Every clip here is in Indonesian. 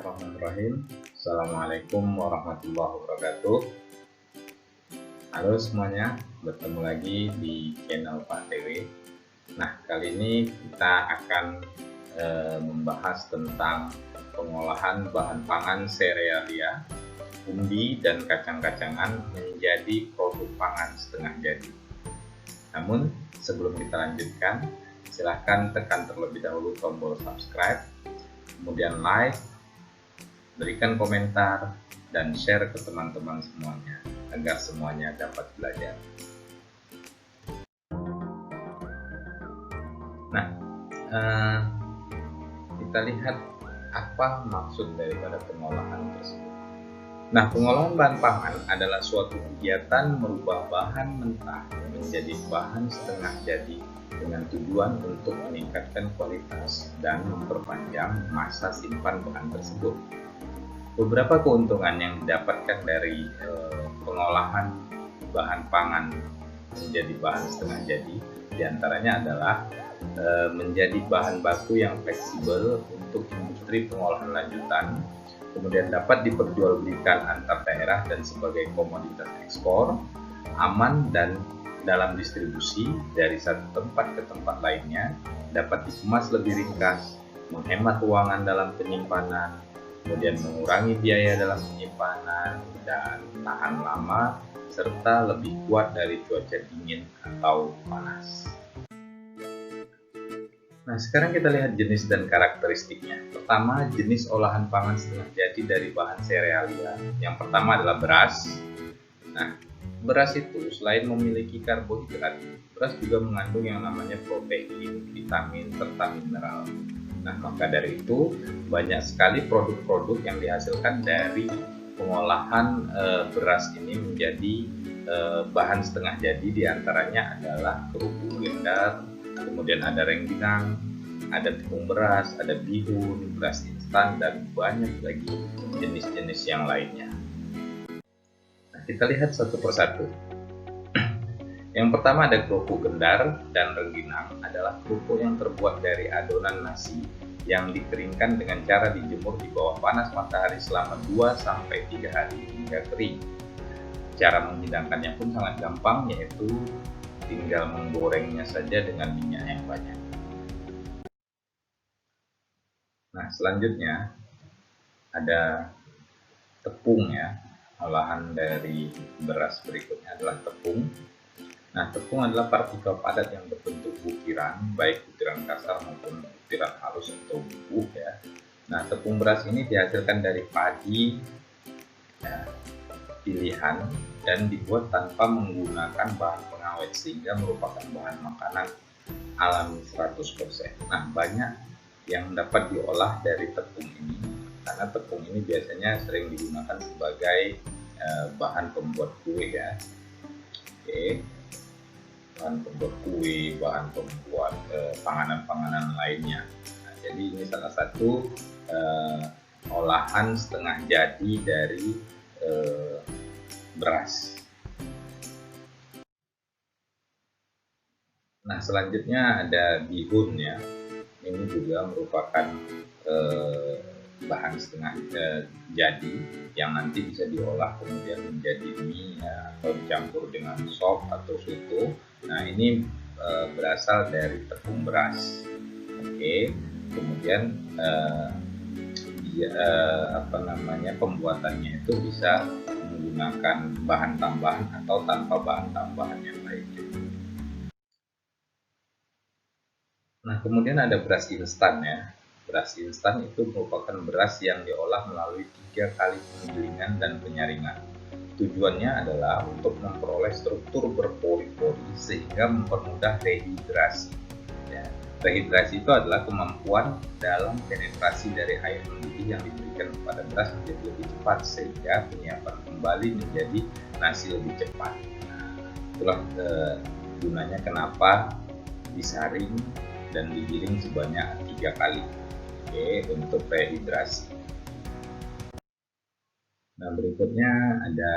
Bismillahirrahmanirrahim. Assalamualaikum warahmatullahi wabarakatuh. Halo semuanya, bertemu lagi di channel Pak TW. Nah, kali ini kita akan membahas tentang pengolahan bahan pangan serealia, umbi, dan kacang-kacangan menjadi produk pangan setengah jadi. Namun, sebelum kita lanjutkan, silahkan tekan terlebih dahulu tombol subscribe, kemudian like, berikan komentar, dan share ke teman-teman semuanya agar semuanya dapat belajar. Nah, kita lihat apa maksud daripada pengolahan tersebut. Nah, pengolahan bahan pangan adalah suatu kegiatan merubah bahan mentah menjadi bahan setengah jadi dengan tujuan untuk meningkatkan kualitas dan memperpanjang masa simpan bahan tersebut. Beberapa keuntungan yang didapatkan dari pengolahan bahan pangan menjadi bahan setengah jadi diantaranya adalah menjadi bahan baku yang fleksibel untuk industri pengolahan lanjutan, kemudian dapat diperjualbelikan antar daerah dan sebagai komoditas ekspor, aman dan dalam distribusi dari satu tempat ke tempat lainnya, dapat dikemas lebih ringkas, menghemat ruangan dalam penyimpanan, kemudian mengurangi biaya dalam penyimpanan dan tahan lama, serta lebih kuat dari cuaca dingin atau panas. Nah, sekarang kita lihat jenis dan karakteristiknya. Pertama, jenis olahan pangan setengah jadi dari bahan serealia. Yang pertama adalah beras. Nah, beras itu selain memiliki karbohidrat, beras juga mengandung yang namanya protein, vitamin, serta mineral. Nah, maka dari itu banyak sekali produk-produk yang dihasilkan dari pengolahan beras ini menjadi bahan setengah jadi. Diantaranya adalah kerupuk gendar, kemudian ada rengginang, ada tepung beras, ada bihun, beras instan, dan banyak lagi jenis-jenis yang lainnya. Nah, kita lihat satu persatu. Yang pertama ada kerupuk gendar dan rengginang, adalah kerupuk yang terbuat dari adonan nasi yang dikeringkan dengan cara dijemur di bawah panas matahari selama 2-3 hari hingga kering. Cara menghidangkannya pun sangat gampang, yaitu tinggal menggorengnya saja dengan minyak yang banyak. Nah, selanjutnya ada tepung ya. Olahan dari beras berikutnya adalah tepung. Nah, tepung adalah partikel padat yang berbentuk butiran, baik butiran kasar maupun butiran halus atau bubuk ya. Nah, tepung beras ini dihasilkan dari padi ya, pilihan dan dibuat tanpa menggunakan bahan pengawet sehingga merupakan bahan makanan alami 100%. Nah, banyak yang dapat diolah dari tepung ini karena tepung ini biasanya sering digunakan sebagai bahan pembuat kue ya. Oke. Bahan pembuat kue, bahan pembuat panganan-panganan lainnya. Nah, jadi ini salah satu olahan setengah jadi dari beras. Nah, selanjutnya ada bihun ya. Ini juga merupakan bahan setengah jadi yang nanti bisa diolah kemudian menjadi mie ya, atau dicampur dengan sop atau soto. Nah, ini berasal dari tepung beras. Oke, kemudian pembuatannya itu bisa menggunakan bahan tambahan atau tanpa bahan tambahan yang lain. Nah, kemudian ada beras instan ya. Beras instan itu merupakan beras yang diolah melalui 3 kali penggilingan dan penyaringan. Tujuannya adalah untuk memperoleh struktur berpori-pori sehingga mempermudah rehidrasi. Ya. Rehidrasi itu adalah kemampuan dalam penetrasi dari air mendidih yang diberikan kepada beras menjadi lebih cepat sehingga penyiapan kembali menjadi nasi lebih cepat. Nah, itulah gunanya kenapa disaring dan digiling sebanyak 3 kali. Oke, untuk rehidrasi. Nah, berikutnya ada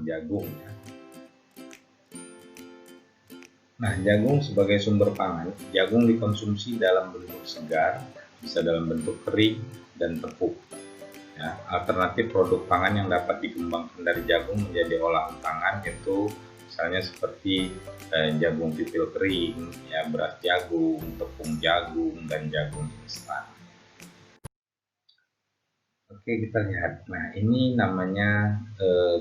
jagung ya. Nah, jagung sebagai sumber pangan, jagung dikonsumsi dalam bentuk segar, bisa dalam bentuk kering, dan tepung. Ya, alternatif produk pangan yang dapat dikembangkan dari jagung menjadi olahan pangan itu misalnya seperti jagung pipil kering, ya, beras jagung, tepung jagung, dan jagung instan. Oke, kita lihat. Nah, ini namanya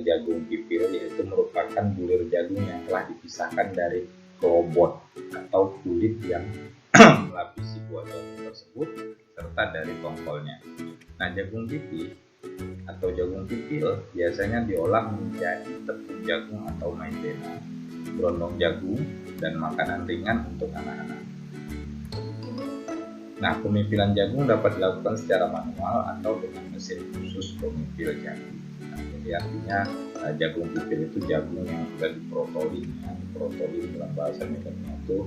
jagung pipil, yaitu merupakan bulir jagung yang telah dipisahkan dari klobot atau kulit yang melapisi buah jagung tersebut serta dari tongkolnya. Nah, jagung pipih atau jagung pipil biasanya diolah menjadi tepung jagung atau maizena, berondong jagung, dan makanan ringan untuk anak-anak. Nah, pemipilan jagung dapat dilakukan secara manual atau dengan mesin khusus pemipil jagung. Nah, jadi artinya jagung pipil itu jagung yang sudah diprotolin, ya. Diprotolin dalam bahasa medisnya itu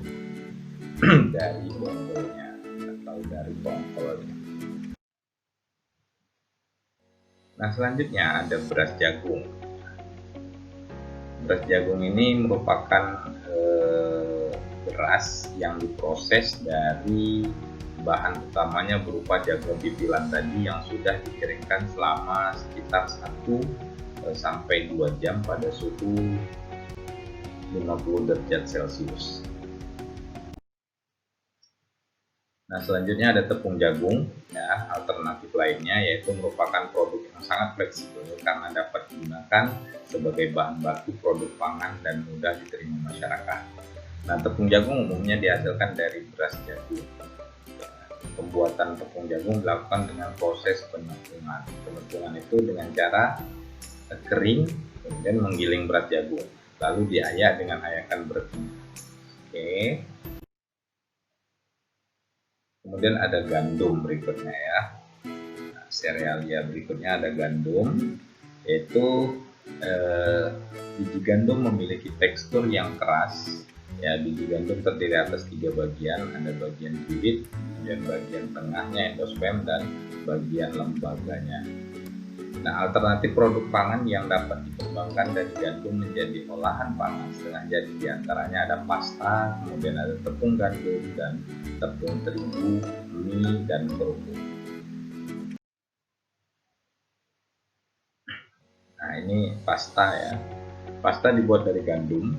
dari bonggolnya atau dari tongkolnya. Nah, selanjutnya ada beras jagung. Beras jagung ini merupakan beras yang diproses dari bahan utamanya berupa jagung pipilan tadi yang sudah dikeringkan selama sekitar 1 sampai 2 jam pada suhu 50 derajat Celcius. Nah, selanjutnya ada tepung jagung, ya, alternatif lainnya yaitu merupakan produk yang sangat fleksibel karena dapat digunakan sebagai bahan baku produk pangan dan mudah diterima masyarakat. Nah, tepung jagung umumnya dihasilkan dari beras jagung. Pembuatan tepung jagung dilakukan dengan proses penepungan. Penepungan itu dengan cara kering, kemudian menggiling beras jagung, lalu diayak dengan ayakan berminyak. Oke. Kemudian ada gandum berikutnya, ya. Nah, serealia berikutnya ada gandum, yaitu biji gandum memiliki tekstur yang keras. Ya, biji gandum terdiri atas 3 bagian, ada bagian kulit, kemudian bagian tengahnya endosperm, dan bagian lembaganya. Nah, alternatif produk pangan yang dapat dikembangkan dari gandum menjadi olahan pangan setengah jadi diantaranya ada pasta, kemudian ada tepung gandum dan tepung terigu, mie, dan kerupuk. Nah, ini pasta, ya. Pasta dibuat dari gandum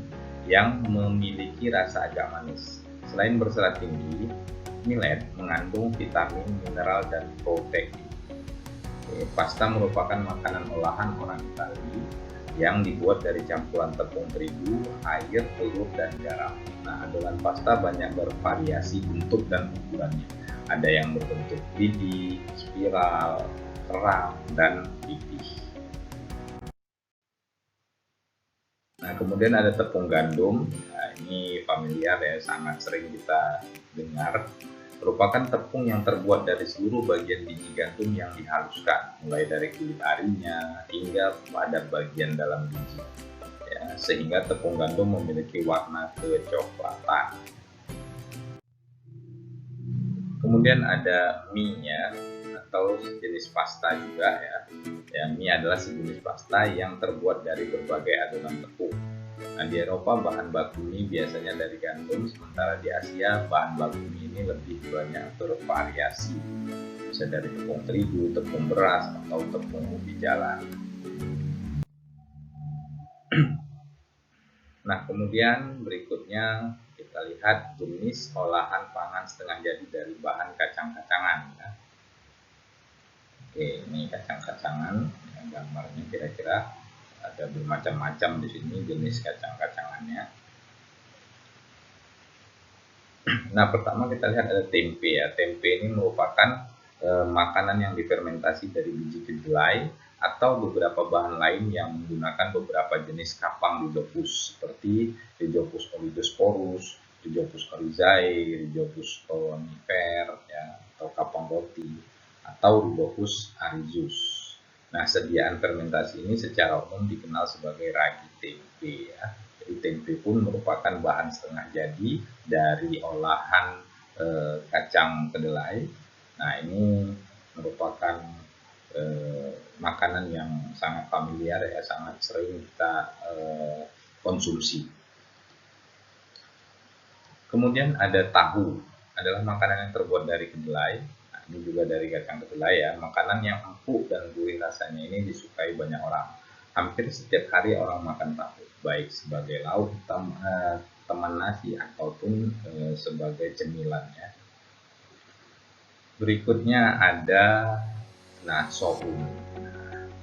yang memiliki rasa agak manis. Selain berserat tinggi, millet mengandung vitamin, mineral, dan protein. Pasta merupakan makanan olahan orang Itali yang dibuat dari campuran tepung terigu, air, telur, dan garam. Nah, adonan pasta banyak bervariasi bentuk dan ukurannya. Ada yang berbentuk lidi, spiral, kerang, dan pipih. Nah, kemudian ada tepung gandum. Nah, ini familiar, ya, sangat sering kita dengar. Merupakan tepung yang terbuat dari seluruh bagian biji gandum yang dihaluskan, mulai dari kulit arinya hingga pada bagian dalam biji, ya, sehingga tepung gandum memiliki warna kecoklatan. Kemudian ada mie-nya atau sejenis pasta juga, ya. Ya, mie adalah sejenis pasta yang terbuat dari berbagai adonan tepung. Nah, di Eropa bahan baku mie biasanya dari gandum, sementara di Asia bahan baku mie ini lebih banyak bervariasi, bisa dari tepung terigu, tepung beras, atau tepung ubi jalan. Nah, kemudian berikutnya kita lihat jenis olahan pangan setengah jadi dari bahan kacang-kacangan, ya. Oke, ini kacang-kacangan, ya, gambarnya kira-kira ada bermacam-macam di sini jenis kacang-kacangannya. Nah, pertama kita lihat ada tempe, ya. Tempe ini merupakan makanan yang difermentasi dari biji kedelai atau beberapa bahan lain yang menggunakan beberapa jenis kapang Rhizopus seperti Rhizopus oligosporus, Rhizopus oryzae, Rhizopus conifera, ya, atau kapang roti, atau Rhizopus aryzus. Nah, sediaan fermentasi ini secara umum dikenal sebagai ragi tempe, ya. Jadi tempe pun merupakan bahan setengah jadi dari olahan kacang kedelai. Nah, ini merupakan makanan yang sangat familiar, ya, sangat sering kita konsumsi. Kemudian ada tahu, adalah makanan yang terbuat dari kedelai. Nah, ini juga dari kacang kedelai ya. Makanan yang empuk dan gurih rasanya ini disukai banyak orang. Hampir setiap hari orang makan tahu, baik sebagai lauk teman nasi ataupun sebagai cemilan ya. Berikutnya ada soun.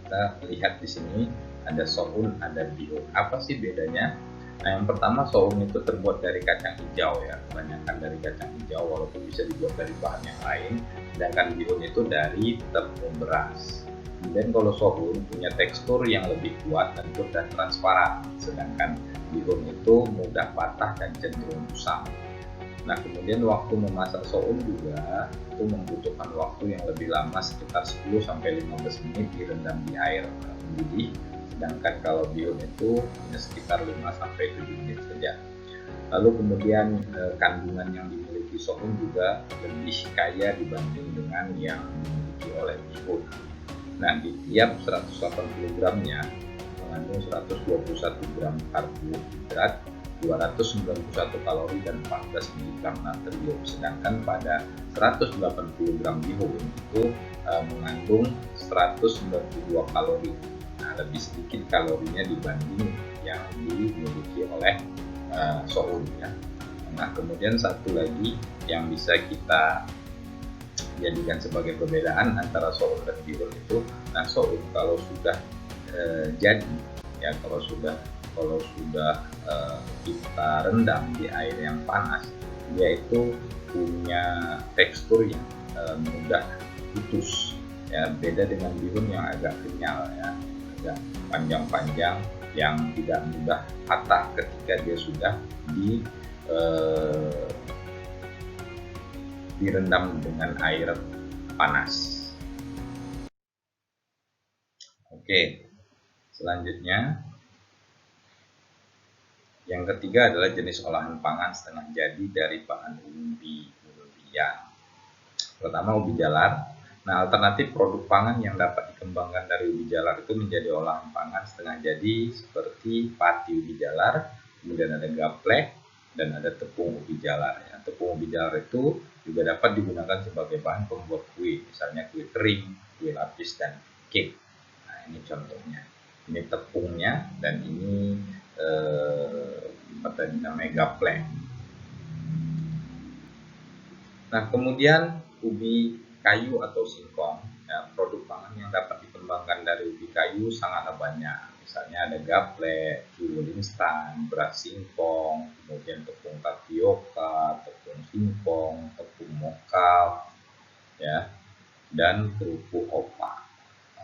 Kita lihat di sini ada soun, ada bihun. Apa sih bedanya? Nah, yang pertama, soun itu terbuat dari kacang hijau ya, kebanyakan dari kacang hijau walaupun bisa dibuat dari bahan yang lain. Sedangkan bihun itu dari tepung beras. Kemudian kalau soun punya tekstur yang lebih kuat, lembut dan transparan, sedangkan bihun itu mudah patah dan cenderung kusam. Nah, kemudian waktu memasak soun juga itu membutuhkan waktu yang lebih lama, sekitar 10-15 menit direndam di air mendidih. Sedangkan kalau bihun itu hanya sekitar 5-7 menit saja. Lalu kemudian kandungan yang dimiliki soun juga lebih kaya dibanding dengan yang dimiliki oleh bihun. Nah, di tiap 180 gramnya mengandung 121 gram karbohidrat, 291 kalori dan 14 mg natrium. Sedangkan pada 180 gram bihun itu mengandung 192 kalori. Nah, lebih sedikit kalorinya dibanding yang dimiliki oleh soun ya. Nah, kemudian satu lagi yang bisa kita jadikan sebagai perbedaan antara soun dan bihun itu, soun kalau sudah jadi ya, kalau sudah kita rendam di air yang panas, dia itu punya tekstur yang mudah putus ya, beda dengan bihun yang agak kenyal ya, agak panjang-panjang yang tidak mudah patah ketika dia sudah direndam dengan air panas. Oke, selanjutnya yang ketiga adalah jenis olahan pangan setengah jadi dari bahan umbi-umbian. Pertama, ubi jalar. Nah, alternatif produk pangan yang dapat dikembangkan dari ubi jalar itu menjadi olahan pangan setengah jadi seperti pati ubi jalar, kemudian ada gaplek, dan ada tepung ubi jalar ya. Tepung ubi jalar itu juga dapat digunakan sebagai bahan pembuat kue, misalnya kue kering, kue lapis, dan cake. Nah, ini contohnya. Ini tepungnya, dan ini namanya gaplek. Nah, kemudian ubi kayu atau singkong ya, produk pangan yang dapat dikembangkan dari ubi kayu sangatlah banyak. Misalnya ada gaplek, fuel instan, beras singkong, kemudian tepung tapioka, tepung singkong, tepung mokal ya, dan kerupuk opak.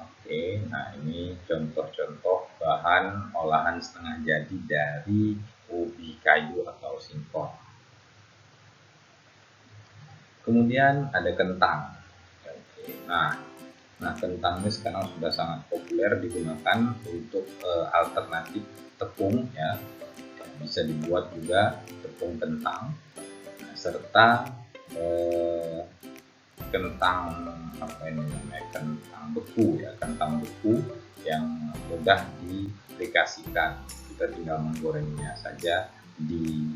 Oke, nah ini contoh-contoh bahan olahan setengah jadi dari ubi kayu atau singkong. Kemudian ada kentang. Nah, kentang ini sekarang sudah sangat populer digunakan untuk alternatif tepung ya. Bisa dibuat juga tepung kentang, serta kentang kentang beku ya, kentang beku yang mudah diaplikasikan. Kita tinggal menggorengnya saja di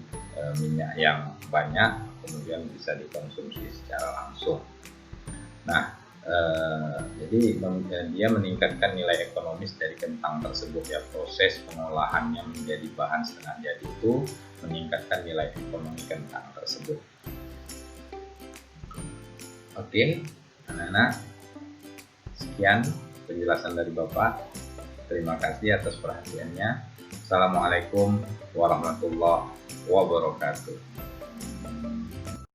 minyak yang banyak, kemudian bisa dikonsumsi secara langsung. Nah, jadi dia meningkatkan nilai ekonomis dari kentang tersebut ya. Proses pengolahannya menjadi bahan setengah jadi itu meningkatkan nilai ekonomi kentang tersebut. Oke, anak-anak, sekian penjelasan dari Bapak. Terima kasih atas perhatiannya. Assalamualaikum warahmatullahi wabarakatuh.